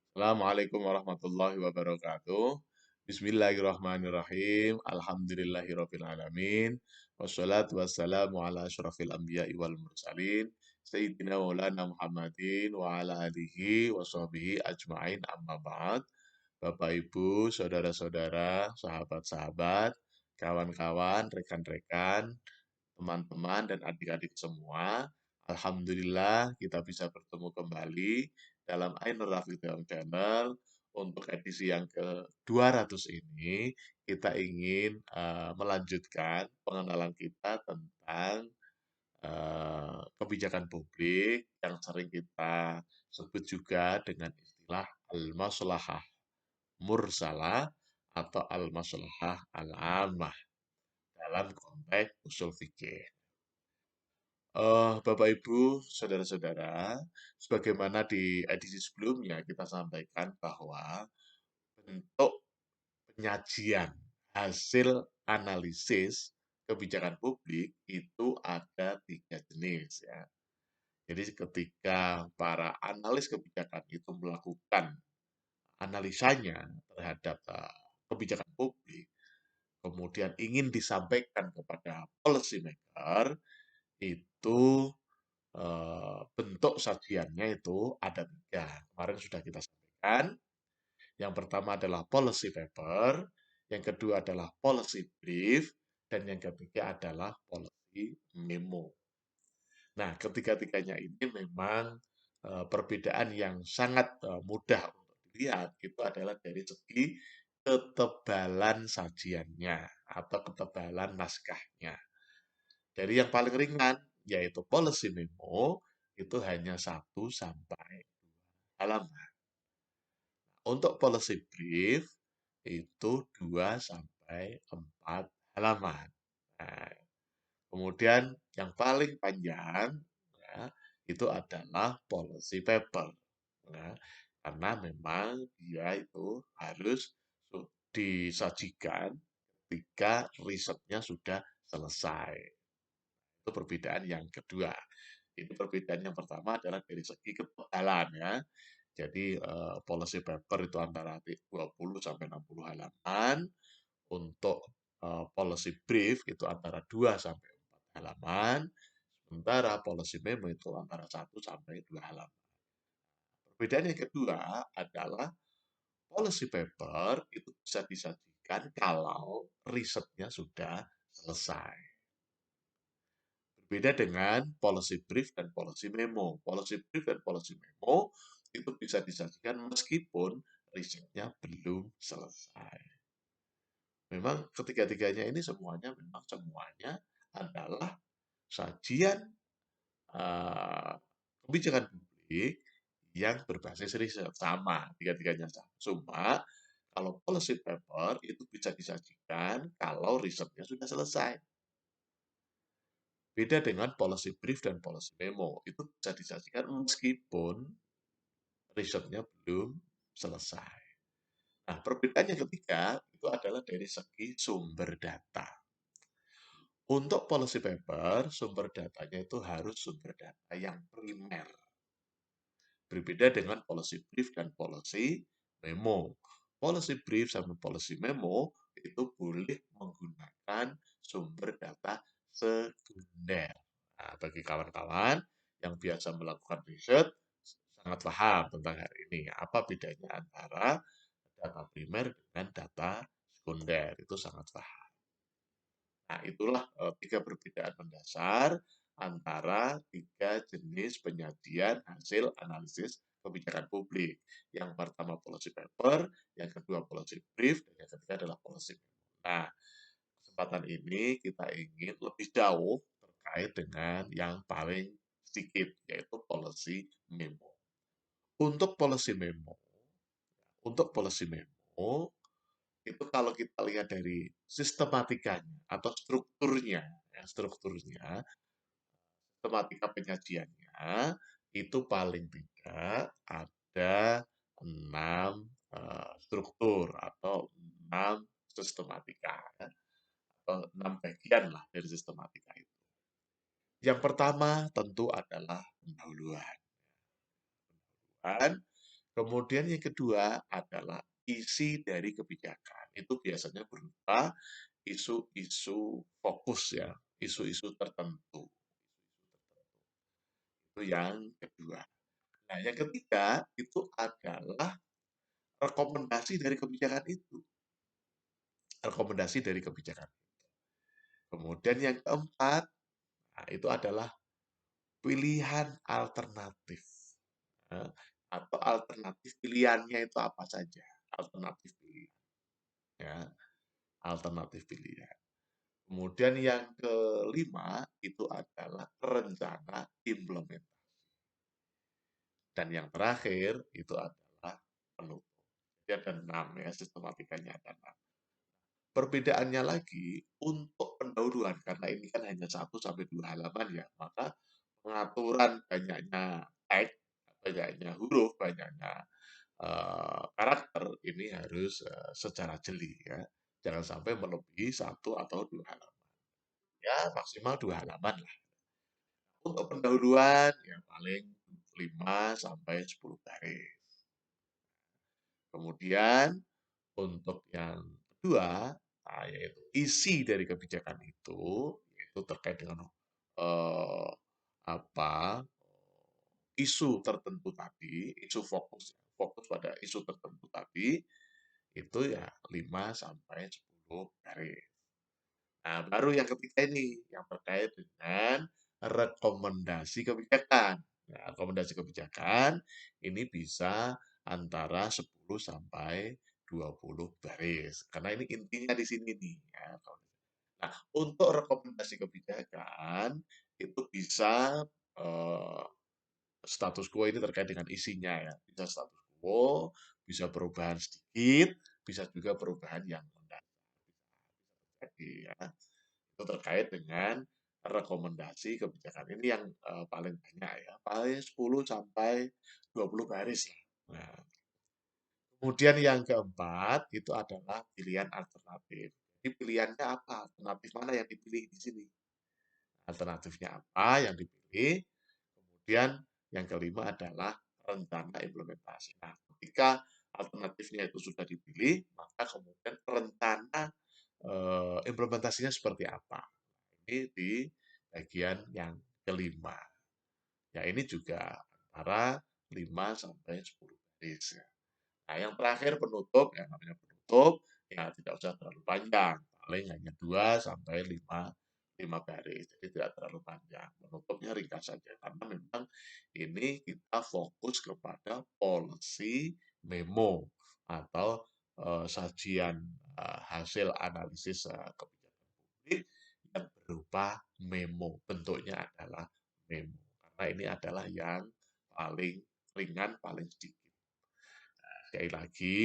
Assalamualaikum warahmatullahi wabarakatuh. Bismillahirrahmanirrahim. Alhamdulillahirabbil alamin. Wassalatu wassalamu ala asyrafil anbiya'i wal mursalin. Sayyidina Maulana Muhammadin wa ala alihi wa sahbihi ajma'in amma ba'd. Bapak Ibu, saudara-saudara, sahabat-sahabat, kawan-kawan, rekan-rekan, teman-teman dan adik-adik semua. Alhamdulillah kita bisa bertemu kembali dalam Ainur Rafiq Channel. Untuk edisi yang ke-200 ini, kita ingin melanjutkan pengenalan kita tentang kebijakan publik yang sering kita sebut juga dengan istilah al-maslahah mursalah atau al-maslahah al-ammah dalam konteks usul fikih. Bapak Ibu, saudara-saudara, sebagaimana di edisi sebelumnya kita sampaikan bahwa bentuk penyajian hasil analisis kebijakan publik itu ada 3 jenis ya. Jadi ketika para analis kebijakan itu melakukan analisanya terhadap kebijakan publik, kemudian ingin disampaikan kepada policy maker, itu bentuk sajiannya itu ada 3. Kemarin sudah kita sampaikan. Yang pertama adalah policy paper, yang kedua adalah policy brief, dan yang ketiga adalah policy memo. Nah, ketiga-tiganya ini memang perbedaan yang sangat mudah untuk dilihat. Itu adalah dari segi ketebalan sajiannya atau ketebalan naskahnya. Dari yang paling ringan, yaitu policy memo, itu hanya 1 sampai 2 halaman. Untuk policy brief, itu 2 sampai 4 halaman. Nah, kemudian yang paling panjang, ya, itu adalah policy paper. Ya, karena memang dia itu harus disajikan ketika risetnya sudah selesai. Itu perbedaan yang kedua. Ini perbedaan yang pertama adalah dari segi ketebalan ya. Jadi policy paper itu antara 20 sampai 60 halaman. Untuk policy brief itu antara 2 sampai 4 halaman. Sementara policy memo itu antara 1 sampai 2 halaman. Perbedaan yang kedua adalah policy paper itu bisa disajikan kalau risetnya sudah selesai. Berbeda dengan policy brief dan policy memo. Policy brief dan policy memo itu bisa disajikan meskipun risetnya belum selesai. Memang ketiga-tiganya ini semuanya adalah sajian kebijakan publik yang berbasis riset. Sama, tiga-tiganya sama. Cuma kalau policy paper itu bisa disajikan kalau risetnya sudah selesai. Beda dengan policy brief dan policy memo. Itu bisa disajikan meskipun risetnya belum selesai. Nah, perbedaan yang ketiga itu adalah dari segi sumber data. Untuk policy paper, sumber datanya itu harus sumber data yang primer. Berbeda dengan policy brief dan policy memo. Policy brief sama policy memo itu boleh menggunakan sumber data sekunder. Nah, bagi kawan-kawan yang biasa melakukan riset, sangat paham tentang hal ini. Apa bedanya antara data primer dengan data sekunder? Itu sangat paham. Nah, itulah 3 perbedaan mendasar antara 3 jenis penyajian hasil analisis kebijakan publik. Yang pertama policy paper, yang kedua policy brief, dan yang ketiga adalah policy memo. Nah, kesempatan ini kita ingin lebih jauh terkait dengan yang paling sedikit, yaitu policy memo. Untuk policy memo, itu kalau kita lihat dari sistematikanya atau strukturnya, sistematika penyajiannya itu paling tidak ada 6 struktur atau 6 sistematika, ya, atau 6 bagian lah dari sistematika itu. Yang pertama tentu adalah pendahuluan. Kemudian yang kedua adalah isi dari kebijakan. Itu biasanya berupa isu-isu fokus ya, isu-isu tertentu. Itu yang kedua. Nah, yang ketiga itu adalah rekomendasi dari kebijakan itu. Rekomendasi dari kebijakan. Kemudian yang keempat, nah, itu adalah pilihan alternatif. Nah, atau alternatif pilihannya itu apa saja? Alternatif pilihan. Ya, alternatif pilihan. Kemudian yang kelima itu adalah rencana implementasi. Dan yang terakhir itu adalah penutup. Jadi ada 6 ya, sistematikanya ada 6. Perbedaannya lagi untuk pendahuluan, karena ini kan hanya 1 sampai 2 halaman ya, maka pengaturan banyaknya teks, banyaknya huruf, banyaknya karakter ini harus secara jeli ya. Jangan sampai melebihi 1 atau 2 halaman. Ya maksimal 2 halaman lah. Untuk pendahuluan yang paling 5 sampai 10 baris. Kemudian untuk yang kedua, nah, yaitu isi dari kebijakan itu, yaitu terkait dengan eh, apa isu tertentu tadi, isu fokus, fokus pada isu tertentu tadi, itu ya 5 sampai 10 baris. Nah, baru yang ketiga ini, yang terkait dengan rekomendasi kebijakan. Nah, rekomendasi kebijakan ini bisa antara 10 sampai 20 baris. Karena ini intinya di sini nih. Ya. Nah, untuk rekomendasi kebijakan itu bisa eh, status quo ini terkait dengan isinya ya. Bisa status quo, bisa perubahan sedikit, bisa juga perubahan yang mendasar. Jadi ya, itu terkait dengan rekomendasi kebijakan ini yang paling banyak ya, paling 10 sampai 20 baris ya. Nah, kemudian yang keempat itu adalah pilihan alternatif. Jadi pilihannya apa? Alternatif mana yang dipilih di sini? Alternatifnya apa yang dipilih? Kemudian yang kelima adalah rencana implementasi. Nah, ketika alternatifnya itu sudah dipilih, maka kemudian rencana implementasinya seperti apa. Ini di bagian yang kelima. Ya ini juga antara 5 sampai 10 baris. Ya. Nah, yang terakhir penutup, yang namanya penutup, ya tidak usah terlalu panjang, paling hanya 2 sampai 5 baris, jadi tidak terlalu panjang. Penutupnya ringkas saja, karena memang ini kita fokus kepada policy memo atau sajian hasil analisis kebijakan publik yang berupa memo. Bentuknya adalah memo, karena ini adalah yang paling ringan, paling sedikit. Sekali lagi,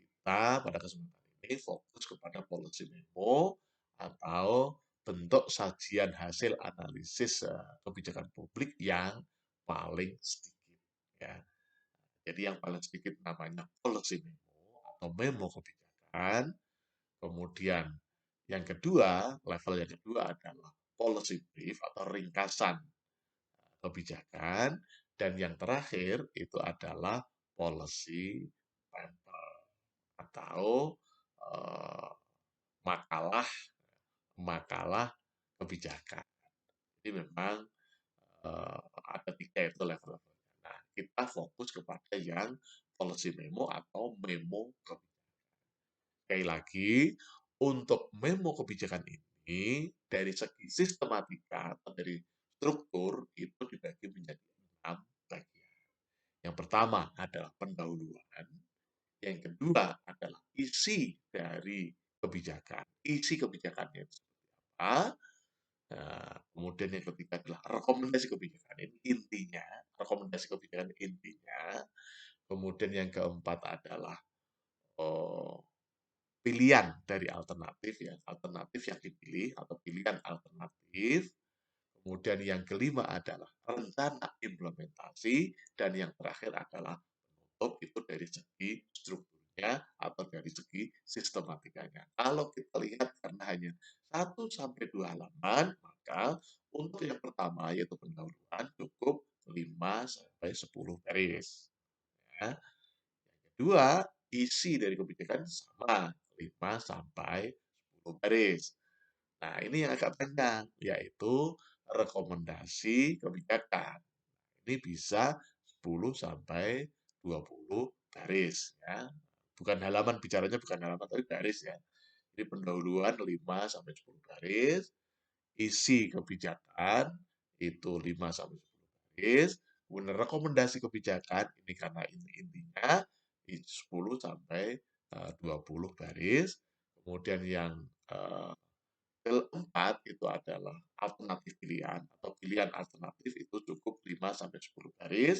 kita pada kesempatan ini fokus kepada policy memo atau bentuk sajian hasil analisis kebijakan publik yang paling sedikit. Ya. Jadi yang paling sedikit namanya policy memo atau memo kebijakan. Kemudian yang kedua, level yang kedua adalah policy brief atau ringkasan kebijakan. Dan yang terakhir itu adalah policy paper atau eh, makalah makalah kebijakan. Jadi memang ada 3 itu level-levelnya. Nah, kita fokus kepada yang policy memo atau memo kebijakan. Sekali lagi, untuk memo kebijakan ini dari segi sistematika atau dari struktur itu dibagi menjadi 6 bagian. Yang pertama adalah pendahuluan, yang kedua adalah isi dari kebijakan, isi kebijakannya itu seperti apa. Nah, kemudian yang ketiga adalah rekomendasi kebijakan, ini intinya, rekomendasi kebijakan intinya. Kemudian yang keempat adalah oh, pilihan dari alternatif ya, alternatif yang dipilih atau pilihan alternatif. Kemudian yang kelima adalah rencana implementasi dan yang terakhir adalah penutup itu dari segi strukturnya atau dari segi sistematikanya. Kalau kita lihat karena hanya 1 sampai 2 halaman, maka untuk yang pertama yaitu pendahuluan cukup 5 sampai 10 baris. Ya. Kedua, isi dari kebijakan sama, 5 sampai 10 baris. Nah, ini yang agak panjang, yaitu rekomendasi kebijakan. Ini bisa 10 sampai 20 baris ya. Bukan halaman, bicaranya bukan halaman, tapi baris ya. Jadi pendahuluan 5 sampai 10 baris, isi kebijakan itu 5 sampai 10 baris, kemudian rekomendasi kebijakan ini karena intinya 10 sampai 20 baris, kemudian yang keempat itu adalah alternatif pilihan atau pilihan alternatif itu cukup 5 sampai 10 baris.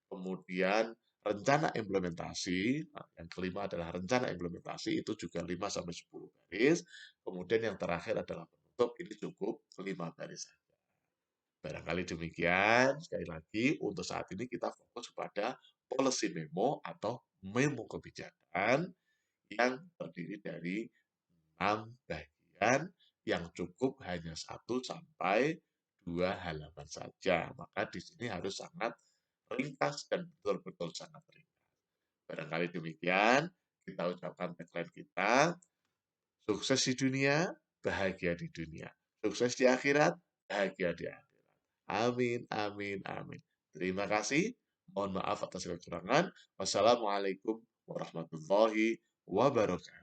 Kemudian rencana implementasi, nah, yang kelima adalah rencana implementasi itu juga 5 sampai 10 baris. Kemudian yang terakhir adalah penutup, ini cukup 5 baris saja. Barangkali demikian, sekali lagi untuk saat ini kita fokus pada policy memo atau memo kebijakan yang terdiri dari 6 bagian yang cukup hanya 1 sampai 2 halaman saja. Maka di sini harus sangat ringkas dan betul-betul sangat ringkas. Barangkali demikian, kita ucapkan tagline kita, sukses di dunia, bahagia di dunia. Sukses di akhirat, bahagia di akhirat. Amin, amin, amin. Terima kasih. Mohon maaf atas kekurangan. Wassalamualaikum warahmatullahi wabarakatuh.